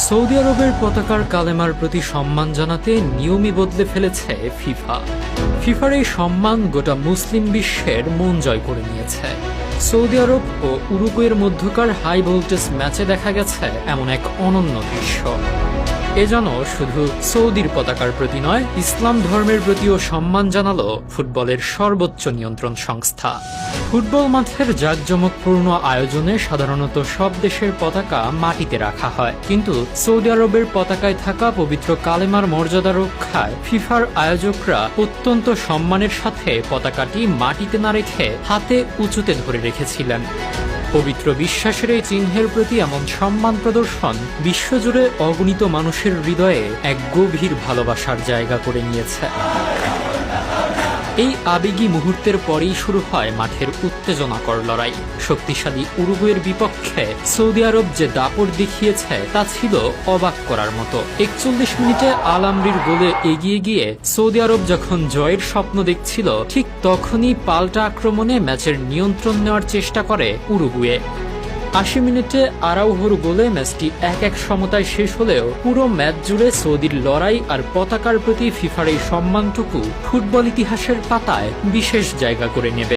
Saudi আরবের পতাকার কালেমার প্রতি সম্মান জানাতে নিয়মই বদলে ফেলেছে ফিফা। ফিফার এই সম্মান গোটা মুসলিম বিশ্বের মন জয় করে নিয়েছে। সৌদি আরব ও উরুগুয়ের মধ্যকার হাই ভোল্টেজ ম্যাচে দেখা গেছে এমন এক অনন্য দৃশ্য। এ যেন শুধু সৌদির পতাকার প্রতি নয়, ইসলাম ধর্মের প্রতিও সম্মান জানালো ফুটবলের সর্বোচ্চ নিয়ন্ত্রণ সংস্থা। ফুটবল মাঠের জাঁকজমকপূর্ণ আয়োজনে সাধারণত সব দেশের পতাকা মাটিতে রাখা হয়, কিন্তু সৌদি আরবের পতাকায় থাকা পবিত্র কালেমার মর্যাদা রক্ষায় ফিফার আয়োজকরা অত্যন্ত সম্মানের সাথে পতাকাটি মাটিতে না রেখে হাতে উঁচুতে ধরে রেখেছিলেন। পবিত্র বিশ্বাসের এই চিহ্নের প্রতি এমন সম্মান প্রদর্শন বিশ্বজুড়ে অগণিত মানুষের হৃদয়ে এক গভীর ভালোবাসার জায়গা করে নিয়েছে। এই আবেগী মুহূর্তের পরেই শুরু হয় মাঠের উত্তেজনাকর লড়াই। শক্তিশালী উরুগুয়ের বিপক্ষে সৌদি আরব যে দাপট দেখিয়েছে তা ছিল অবাক করার মতো। ৪১ মিনিটে আল আমরির গোলে এগিয়ে গিয়ে সৌদি আরব যখন জয়ের স্বপ্ন দেখছিল, ঠিক তখনই পাল্টা আক্রমণে ম্যাচের নিয়ন্ত্রণ নেওয়ার চেষ্টা করে উরুগুয়ে। ৮০ মিনিটে আরাউহোর গোলে ম্যাচটি ১-১ সমতায় শেষ হলেও পুরো ম্যাচ জুড়ে সৌদির লড়াই আর পতাকার প্রতি ফিফার এই সম্মানটুকু ফুটবল ইতিহাসের পাতায় বিশেষ জায়গা করে নেবে।